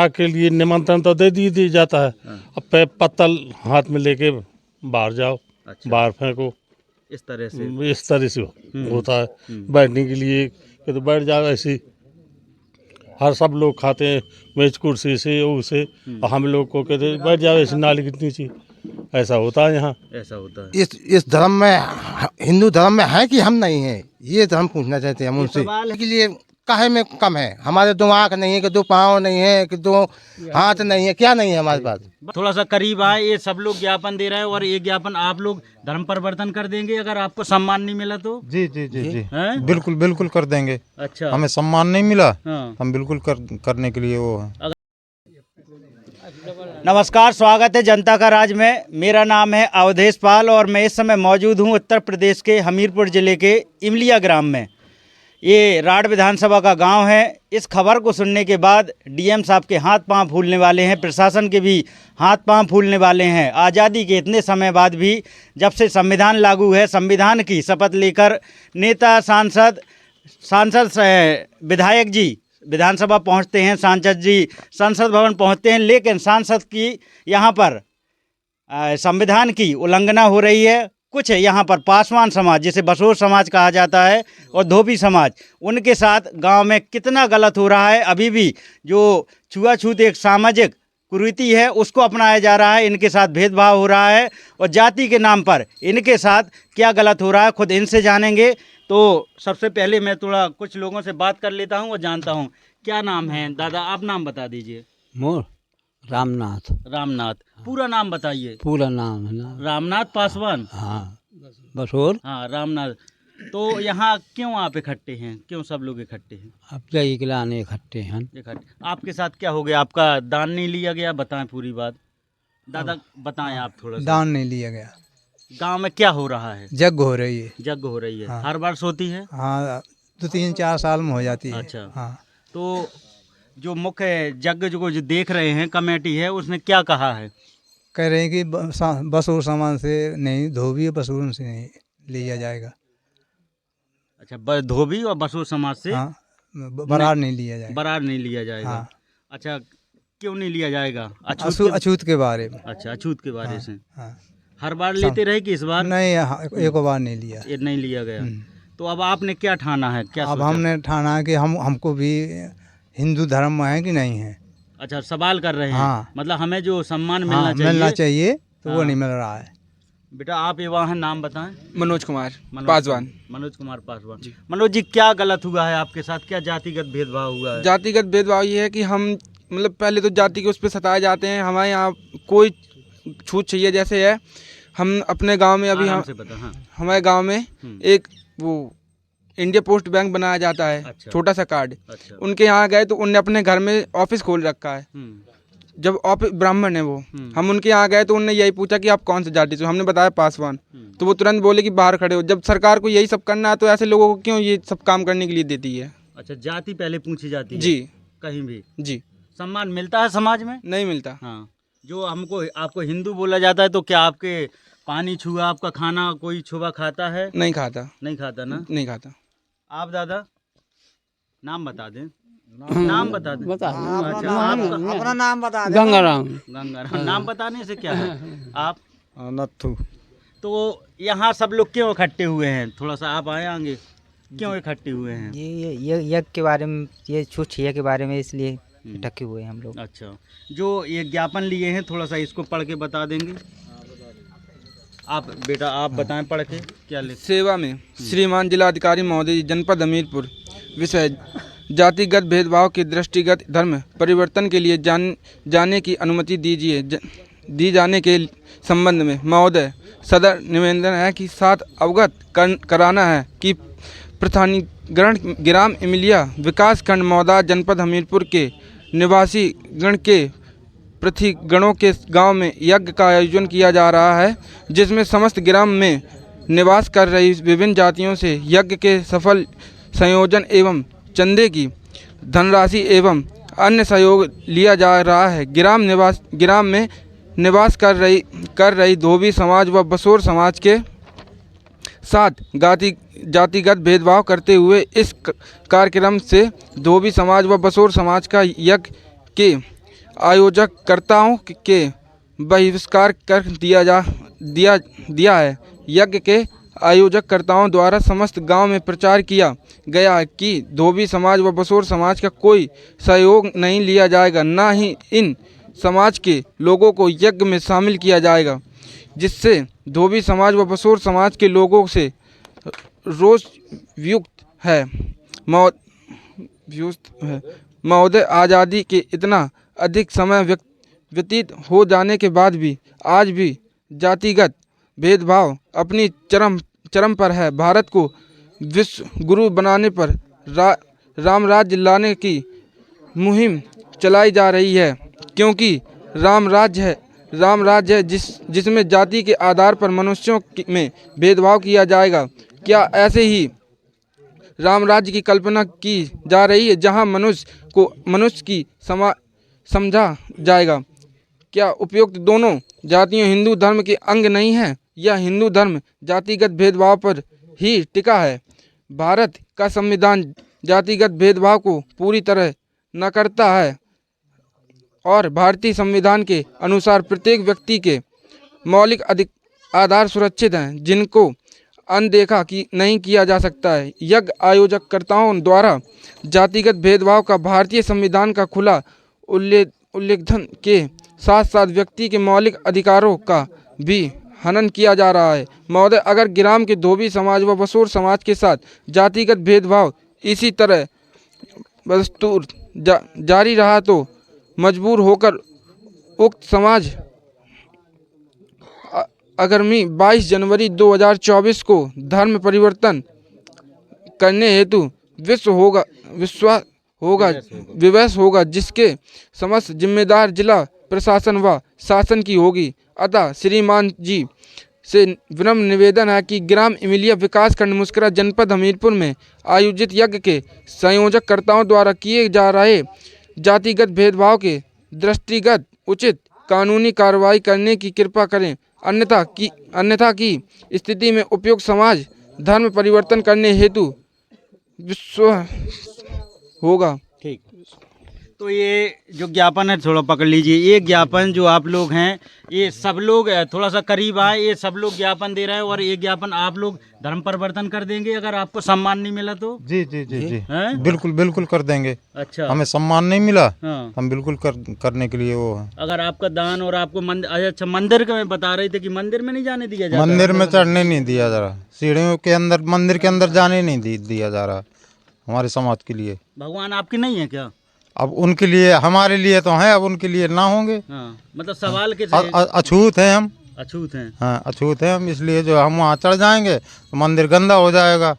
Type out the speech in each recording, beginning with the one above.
के लिए निमंत्रण तो दे दी जाता है। अब पत्तल हाथ में लेके बाहर जाओ, बाहर फेंको, इस तरह से होता है। बैठने के लिए कि तो बैठ जाओ, ऐसे हर सब लोग खाते हैं मेज कुर्सी से उसे, हम लोग को कहते बैठ जाओ ऐसी नाली के नीचे। ऐसा होता है यहाँ, ऐसा होता है। इस धर्म में, हिंदू धर्म में है कि हम नहीं है, ये तो हम पूछना चाहते हैं हम उनसे। के लिए काहे में कम है? हमारे 2 आँख नहीं है कि 2 पाँव नहीं है कि 2 हाथ नहीं है, क्या नहीं है हमारे पास? थोड़ा सा करीब आए, ये सब लोग ज्ञापन दे रहे हैं और ये ज्ञापन आप लोग धर्म परिवर्तन कर देंगे अगर आपको सम्मान नहीं मिला तो? जी जी जी जी हैं? बिल्कुल बिल्कुल कर देंगे। अच्छा, हमें सम्मान नहीं मिला, हाँ। हम बिल्कुल करने के लिए वो है। नमस्कार, स्वागत है जनता का राज में। मेरा नाम है अवधेश पाल और मैं इस समय मौजूद हूँ उत्तर प्रदेश के हमीरपुर ज़िले के इमलिया ग्राम में। ये राड़ विधानसभा का गांव है। इस खबर को सुनने के बाद डीएम साहब के हाथ पांव फूलने वाले हैं, प्रशासन के भी हाथ पांव फूलने वाले हैं। आज़ादी के इतने समय बाद भी जब से संविधान लागू है, संविधान की शपथ लेकर नेता, सांसद विधायक जी विधानसभा पहुंचते हैं, सांसद जी संसद भवन पहुंचते हैं, लेकिन सांसद की यहाँ पर संविधान की उल्लंघना हो रही है। कुछ यहाँ पर पासवान समाज, जिसे बसोर समाज कहा जाता है, और धोबी समाज, उनके साथ गांव में कितना गलत हो रहा है। अभी भी जो छुआछूत एक सामाजिक कुरीति है उसको अपनाया जा रहा है, इनके साथ भेदभाव हो रहा है और जाति के नाम पर इनके साथ क्या गलत हो रहा है खुद इनसे जानेंगे। तो सबसे पहले मैं थोड़ा कुछ लोगों से बात कर लेता हूँ और जानता हूँ। क्या नाम है दादा? आप नाम बता दीजिए। मोर रामनाथ। रामनाथ, पूरा नाम बताइए। पूरा नाम है ना रामनाथ पासवान। हाँ, बसोर। हाँ, रामनाथ। तो यहाँ क्यों आप इकट्ठे हैं? क्यों सब लोग इकट्ठे हैं? अब दही खिलाने इकट्ठे हैं। इकट्ठे। आपके साथ क्या हो गया? आपका दान नहीं लिया गया? बताएं पूरी बात दादा, बताएं आप थोड़ा सा। दान नहीं लिया गया। गांव में क्या हो रहा है? जग हो रही है। जग हो रही है। हाँ। हर वर्ष होती है? हाँ, 2-3-4 साल में हो जाती है। अच्छा। हाँ। तो जो मुख्य जग जो देख रहे हैं कमेटी है, उसने क्या कहा है? कह रहे हैं कि बसोर सामान से नहीं, धोबी बसोर से नहीं लिया जाएगा। अच्छा, धोबी और बसोर समाज से हाँ, बरार नहीं लिया जाएगा। बरार नहीं लिया जाएगा। हाँ। अच्छा, क्यों नहीं लिया जाएगा? अछूत के बारे में। अच्छा, अछूत के बारे से। हाँ। हर बार लेते रहे कि इस बार? नहीं, एक बार नहीं लिया। ये नहीं लिया गया। तो अब आपने क्या ठाना है? क्या अब सोचा? हमने ठाना है कि हमको भी हिंदू धर्म में है कि नहीं है। अच्छा, सवाल कर रहे हैं। हाँ। मतलब हमें जो सम्मान हाँ, मिलना चाहिए तो वो हाँ। नहीं मिल रहा है। बेटा आप ये वहाँ नाम बताएं। मनोज कुमार पासवान। मनोज कुमार पासवान। मनोज जी, क्या गलत हुआ है आपके साथ? क्या जातिगत भेदभाव हुआ है? जातिगत भेदभाव ये है कि हम मतलब पहले तो जाति के उस पर सताए जाते हैं। हमारे यहाँ कोई छूत चाहिए जैसे है, हम अपने गांव में अभी आराम से बता। हाँ। हमारे गांव में एक वो इंडिया पोस्ट बैंक बनाया जाता है। अच्छा। छोटा सा कार्ड। अच्छा। उनके यहाँ गए तो उनने अपने घर में ऑफिस खोल रखा है। जब ऑफिस ब्राह्मण है वो, हम उनके यहाँ गए तो उनने यही पूछा कि आप कौन से जाति से? हमने बताया पासवान। तो वो तुरंत बोले कि बाहर खड़े हो। जब सरकार को यही सब करना है तो ऐसे लोगों को क्यों ये सब काम करने के लिए देती है? अच्छा, जाति पहले पूछी जाती है? जी। कहीं भी जी सम्मान मिलता है समाज में? नहीं मिलता। हाँ। जो आपको हिंदू बोला जाता है, तो क्या आपके पानी छुआ, आपका खाना कोई छुआ खाता है? नहीं खाता। नहीं खाता ना? नहीं खाता। आप दादा नाम बता दें। नाम बता दें। बता अच्छा, आपका अपना नाम बता गंगाराम। गंगाराम। नाम बताने से क्या है? आप नथु। तो यहाँ सब लोग क्यों इकट्ठे हुए हैं? थोड़ा सा आप आए आगे। क्यों इकट्ठे हुए हैं? ये यज्ञ के बारे में, ये छूछिया के बारे में, इसलिए इकट्ठे हुए हैं हम लोग। अच्छा, जो ये ज्ञापन लिए हैं थोड़ा सा इसको पढ़ के बता देंगे आप? बेटा आप बताएं पढ़ के क्या लिख। सेवा में श्रीमान जिलाधिकारी महोदय, जनपद हमीरपुर। विषय जातिगत भेदभाव के दृष्टिगत धर्म परिवर्तन के लिए जाने की अनुमति दी जाने के संबंध में महोदय सदर निवेदन है कि साथ अवगत कराना है कि प्रधानीगण ग्राम इमलिया विकास खंड मौदा जनपद हमीरपुर के निवासी गण के प्रतिगणों के गांव में यज्ञ का आयोजन किया जा रहा है, जिसमें समस्त ग्राम में निवास कर रही विभिन्न जातियों से यज्ञ के सफल संयोजन एवं चंदे की धनराशि एवं अन्य सहयोग लिया जा रहा है। ग्राम में निवास कर रही धोबी समाज व बसोर समाज के साथ जातिगत भेदभाव करते हुए इस कार्यक्रम से धोबी समाज व बसोर समाज का यज्ञ के आयोजकर्ताओं के बहिष्कार कर दिया है। यज्ञ के आयोजककर्ताओं द्वारा समस्त गांव में प्रचार किया गया है कि धोबी समाज व बसोर समाज का कोई सहयोग नहीं लिया जाएगा, ना ही इन समाज के लोगों को यज्ञ में शामिल किया जाएगा, जिससे धोबी समाज व बसोर समाज के लोगों से रोष युक्त है। महोदय, आज़ादी के इतना अधिक समय व्यतीत हो जाने के बाद भी आज भी जातिगत भेदभाव अपनी चरम पर है। भारत को विश्व गुरु बनाने पर राम राज्य लाने की मुहिम चलाई जा रही है, क्योंकि राम राज्य है जिसमें जाति के आधार पर मनुष्यों में भेदभाव किया जाएगा। क्या ऐसे ही राम राज्य की कल्पना की जा रही है जहां मनुष्य को मनुष्य की समझा जाएगा? क्या उपयुक्त दोनों जातियों हिंदू धर्म के अंग नहीं है? यह हिंदू धर्म जातिगत भेदभाव पर ही टिका है। भारत का संविधान जातिगत भेदभाव को पूरी तरह न करता है और भारतीय संविधान के अनुसार प्रत्येक व्यक्ति के मौलिक आधार सुरक्षित हैं, जिनको अनदेखा नहीं किया जा सकता है। यज्ञ आयोजककर्ताओं द्वारा जातिगत भेदभाव का भारतीय संविधान का खुला उल्लंघन के साथ साथ व्यक्ति के मौलिक अधिकारों का भी हनन किया जा रहा है। महोदय, अगर ग्राम के धोबी समाज व बसोर समाज के साथ जातिगत भेदभाव इसी तरह बदस्तूर जारी रहा तो मजबूर होकर उक्त समाज आगामी 22 जनवरी 2024 को धर्म परिवर्तन करने हेतु विवश होगा, जिसके समस्त जिम्मेदार जिला प्रशासन व शासन की होगी। अतः श्रीमान जी से विनम्र निवेदन है कि ग्राम इमिलिया विकास खंड मुस्करा जनपद हमीरपुर में आयोजित यज्ञ के संयोजककर्ताओं द्वारा किए जा रहे जातिगत भेदभाव के दृष्टिगत उचित कानूनी कार्रवाई करने की कृपा करें, अन्यथा की स्थिति में उपयुक्त समाज धर्म परिवर्तन करने हेतु विश्व होगा। ठीक, तो ये जो ज्ञापन है थोड़ा पकड़ लीजिए। ये ज्ञापन जो आप लोग हैं, ये सब लोग थोड़ा सा करीब आए, ये सब लोग ज्ञापन दे रहे हैं और ये ज्ञापन आप लोग धर्म परिवर्तन कर देंगे अगर आपको सम्मान नहीं मिला तो? जी जी जी जी बिल्कुल कर देंगे। अच्छा, हमें सम्मान नहीं मिला, हाँ, हम बिल्कुल करने के लिए वो है। अगर आपका दान और आपको अच्छा, मंदिर का मैं बता रहे थे कि मंदिर में नहीं जाने दिया जाता? मंदिर में चढ़ने नहीं दिया जा रहा, सीढ़ियों के अंदर मंदिर के अंदर जाने नहीं दिया जा रहा हमारे समाज के लिए। भगवान आपके नहीं है क्या? अब उनके लिए, हमारे लिए तो हैं, अब उनके लिए ना होंगे। हाँ, मतलब सवाल के अछूत हैं हम, अछूत हैं। हाँ, अछूत हैं हम, इसलिए जो हम वहाँ चढ़ जाएंगे तो मंदिर गंदा हो जाएगा,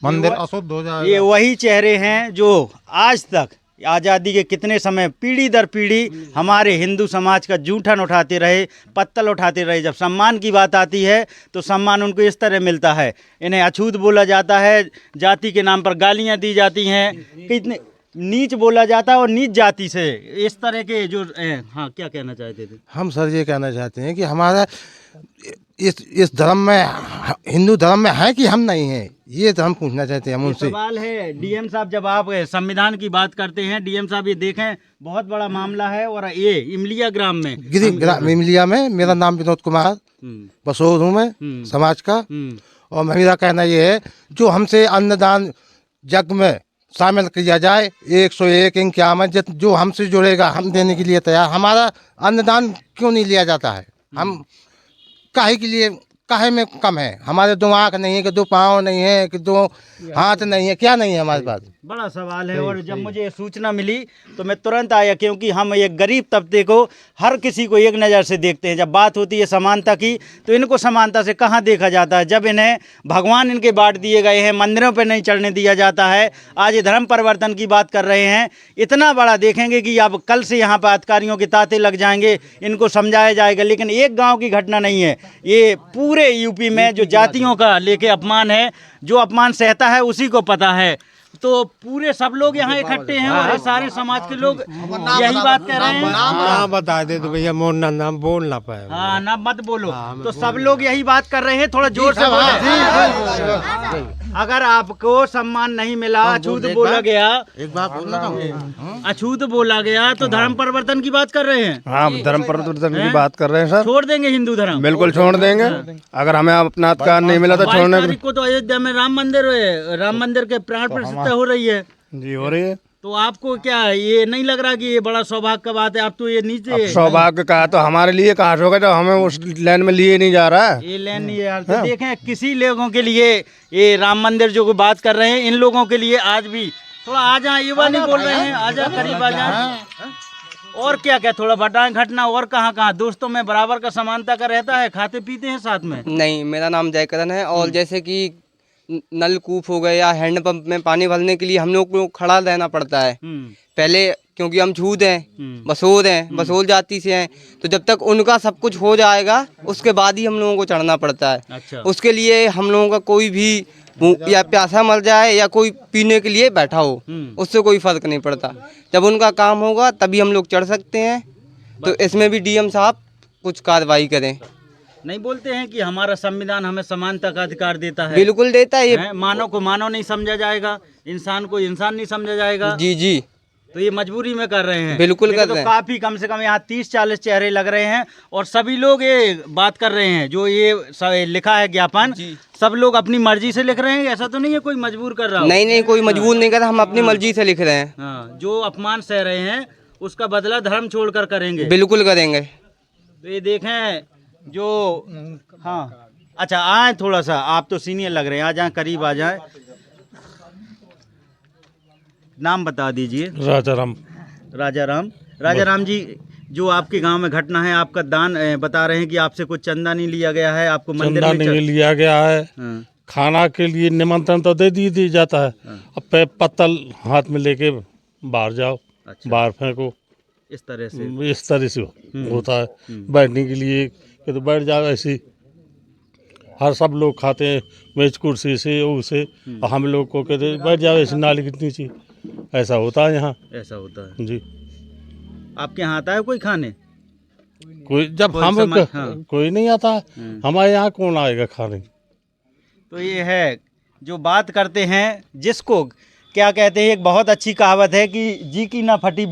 मंदिर अशुद्ध हो जाएगा। ये वही चेहरे हैं जो आज तक आज़ादी के कितने समय पीढ़ी दर पीढ़ी हमारे हिंदू समाज का जूठन उठाते रहे, पत्तल उठाते रहे। जब सम्मान की बात आती है तो सम्मान उनको इस तरह मिलता है, इन्हें अछूत बोला जाता है, जाति के नाम पर गालियां दी जाती हैं, कितने नीच बोला जाता है और नीच जाति से इस तरह के जो हाँ, क्या कहना चाहते थे? हम सर ये कहना चाहते हैं कि हमारा इस धर्म में, हिंदू धर्म में है कि हम नहीं हैं, ये तो हम पूछना चाहते हैं हम उनसे। सवाल है डीएम साहब, जब आप संविधान की बात करते हैं, डीएम साहब ये देखें बहुत बड़ा मामला है और ये इमलिया ग्राम में इमलिया में मेरा नाम विनोद कुमार बसोर हूँ मैं समाज का, और मेरा कहना ये है जो हमसे अन्नदान यज्ञ में शामिल किया जाए 101 जो हमसे जुड़ेगा हम देने के लिए तैयार। हमारा अन्नदान क्यों नहीं लिया जाता है? हम काहे के लिए, काहे में कम है? हमारे 2 आँख नहीं है कि 2 पाँव नहीं है कि 2 हाथ नहीं है, क्या नहीं है हमारे पास? बड़ा सवाल है। और जब मुझे सूचना मिली तो मैं तुरंत आया, क्योंकि हम एक गरीब तबके को, हर किसी को एक नज़र से देखते हैं। जब बात होती है समानता की तो इनको समानता से कहाँ देखा जाता है? जब इन्हें भगवान इनके बांट दिए गए हैं, मंदिरों पर नहीं चढ़ने दिया जाता है, आज ये धर्म परिवर्तन की बात कर रहे हैं। इतना बड़ा देखेंगे कि अब कल से यहाँ पर अधिकारियों के तांते लग जाएंगे, इनको समझाया जाएगा। लेकिन एक गाँव की घटना नहीं है, ये पूरे यूपी में जो जातियों का लेके अपमान है, जो अपमान सहता है उसी को पता है। तो पूरे सब लोग यहाँ इकट्ठे हैं और ये सारे समाज के लोग यही बात कह रहे हैं। नाम बता दे तो भैया, मोर नाम बोल ना पाए। हाँ, नाम मत बोलो। तो सब लोग यही बात कर रहे हैं, थोड़ा जोर से बोले। अगर आपको सम्मान नहीं मिला, अछूत बोला गया, एक बात बोलना था, अछूत बोला गया तो धर्म परिवर्तन की बात कर रहे हैं। हाँ, धर्म परिवर्तन की बात कर रहे हैं सर। छोड़ देंगे हिंदू धर्म? बिल्कुल छोड़ देंगे। अगर हमें अपना अधिकार नहीं मिला तो 22 छोड़ने तारीख को तो अयोध्या में राम मंदिर के प्राण प्रतिष्ठा हो रही है। जी हो रही है। तो आपको क्या ये नहीं लग रहा कि ये बड़ा सौभाग्य का बात है? आप तो ये नीचे सौभाग्य कहा तो हमारे लिए कहा होगा जब हमें उस लाइन में लिए नहीं जा रहा है। ये लाइन नहीं है। तो देखें, किसी लोगों के लिए ये राम मंदिर जो बात कर रहे हैं, इन लोगों के लिए आज भी थोड़ा आ जाए, युवा नहीं बोल रहे हैं, आ जा करीब आ जाए। और क्या क्या थोड़ा बताएं घटना, और कहाँ कहाँ दोस्तों में बराबर का समानता का रहता है, खाते पीते हैं साथ में? नहीं, मेरा नाम जयकरण है। और जैसे कि नलकूप हो गए या हैंडपंप में पानी भरने के लिए हम लोग को खड़ा रहना पड़ता है पहले, क्योंकि हम छूत हैं, बसोर हैं, बसोर जाति से हैं, तो जब तक उनका सब कुछ हो जाएगा उसके बाद ही हम लोगों को चढ़ना पड़ता है। अच्छा। उसके लिए हम लोगों का कोई भी या प्यासा मर जाए या कोई पीने के लिए बैठा हो, उससे कोई फर्क नहीं पड़ता। जब उनका काम होगा तभी हम लोग चढ़ सकते हैं। तो इसमें भी डीएम साहब कुछ कार्रवाई करें। नहीं बोलते हैं कि हमारा संविधान हमें समानता का अधिकार देता है? बिल्कुल देता है। ये मानव को मानव नहीं समझा जाएगा, इंसान को इंसान नहीं समझा जाएगा। जी जी, तो ये मजबूरी में कर रहे हैं। बिल्कुल कर तो रहे हैं। काफी कम से कम यहाँ 30-40 चेहरे लग रहे हैं और सभी लोग ये बात कर रहे हैं। जो ये लिखा है ज्ञापन, सब लोग अपनी मर्जी से लिख रहे हैं, ऐसा तो नहीं है कोई मजबूर कर रहा हो? नहीं नहीं, कोई मजबूर नहीं कर रहा, हम अपनी मर्जी से लिख रहे हैं। हाँ, जो अपमान सह रहे हैं उसका बदला धर्म छोड़कर करेंगे। बिल्कुल करेंगे। तो ये देखें जो, हाँ अच्छा आए थोड़ा सा, आप तो सीनियर लग रहे हैं, आ जाए करीब आ जाए, नाम बता दीजिए। राजा राम जी, जो आपके गांव में घटना है, आपका दान बता रहे हैं कि आपसे कुछ चंदा नहीं लिया गया है, आपको मंदिर में नहीं लिया गया है। खाना के लिए निमंत्रण तो दे जाता है, अब पत्तल हाथ में लेके बाहर जाओ। अच्छा। बाहर फेंको, इस तरह से होता है। बैठने के लिए कि तो बैठ जाओ, ऐसे हर सब लोग खाते हैं मेज कुर्सी से उसे, हम लोग को कहते बैठ जाओ ऐसे नाली के नीचे। ऐसा होता है यहाँ। ऐसा होता है जी। आपके यहाँ आता है कोई खाने? कोई जब हम कोई नहीं आता, हमारे यहाँ कौन आएगा खाने? तो ये है जो बात करते हैं, जिसको क्या कहते हैं, एक बहुत अच्छी कहावत है कि जी की ना फटी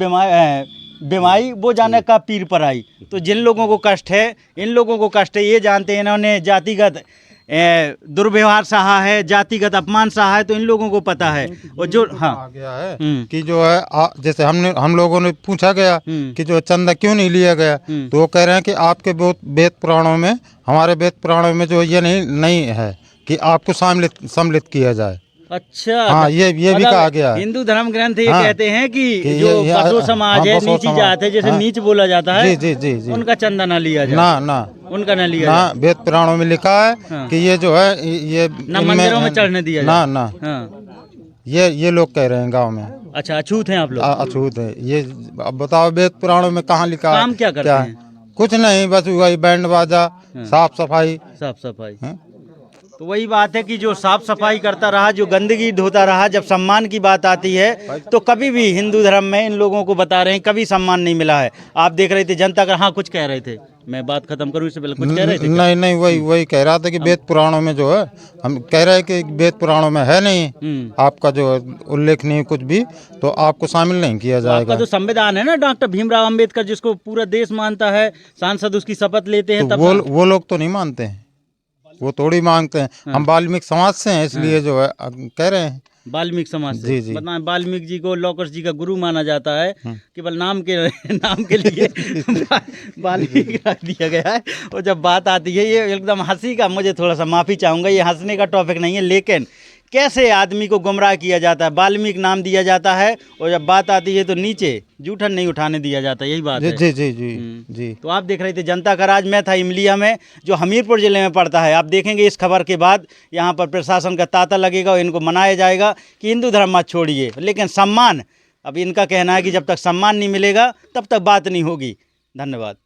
बीमारी वो जाने का पीर पर आई। तो जिन लोगों को कष्ट है, इन लोगों को कष्ट है, ये जानते हैं इन्होंने जातिगत दुर्व्यवहार सहा है, जातिगत अपमान सहा है, तो इन लोगों को पता है। और जो आ गया है कि जो है जैसे हम लोगों ने पूछा गया कि जो चंदा क्यों नहीं लिया गया, तो वो कह रहे हैं कि आपके वेद पुराणों में, हमारे वेद पुराणों में जो ये नहीं है कि आपको सम्मिलित किया जाए। अच्छा। हाँ, ये भी कहा गया है। हिंदू धर्म ग्रंथ ये कहते हैं कि जो बसो समाज है, नीची जात है, जैसे नीच बोला जाता है, जी, उनका चंदा ना लिया जाए। ना उनका ना लिया जाए। वेद पुराणों में लिखा है कि ये जो है ये ना मंदिरों में चढ़ने दिया जाए। ना ये लोग कह रहे हैं गांव में। अच्छा, अछूत हैं आप लोग? अछूत है ये। अब बताओ वेद पुराणों में कहाँ लिखा है? काम क्या करते हैं? कुछ नहीं, बस वही बैंड बाजा, साफ सफाई। तो वही बात है कि जो साफ सफाई करता रहा, जो गंदगी धोता रहा, जब सम्मान की बात आती है तो कभी भी हिंदू धर्म में इन लोगों को बता रहे हैं कभी सम्मान नहीं मिला है। आप देख रहे थे जनता का, हाँ कुछ कह रहे थे, मैं बात खत्म करूं इससे पहले कुछ कह रहे थे? नहीं, वही कह रहा था कि वेद पुराणों में जो है, हम कह रहे हैं कि वेद पुराणों में है नहीं आपका जो उल्लेख नहीं कुछ भी, तो आपको शामिल नहीं किया जाएगा। आपका जो संविधान है ना, डॉक्टर भीमराव अंबेडकर, जिसको पूरा देश मानता है, सांसद उसकी शपथ लेते हैं, तब वो लोग तो नहीं मानते हैं, वो थोड़ी मांगते हैं। हम वाल्मीकि समाज से हैं, इसलिए जो है कह रहे हैं वाल्मीकि समाज से। जी। बताएं, वाल्मीकि जी को लौकुश जी का गुरु माना जाता है, केवल नाम के लिए वाल्मीकि रख दिया गया है। और जब बात आती है, ये एकदम हंसी का, मुझे थोड़ा सा माफ़ी चाहूँगा, ये हंसने का टॉपिक नहीं है, लेकिन कैसे आदमी को गुमराह किया जाता है, वाल्मीकि नाम दिया जाता है, और जब बात आती है तो नीचे जूठन नहीं उठाने दिया जाता, यही बात है। जी। तो आप देख रहे थे जनता का राज। मैं था इमलिया में, जो हमीरपुर ज़िले में पड़ता है। आप देखेंगे इस खबर के बाद यहाँ पर प्रशासन का तांता लगेगा और इनको मनाया जाएगा कि हिंदू धर्म मत छोड़िए, लेकिन सम्मान, अब इनका कहना है कि जब तक सम्मान नहीं मिलेगा तब तक बात नहीं होगी। धन्यवाद।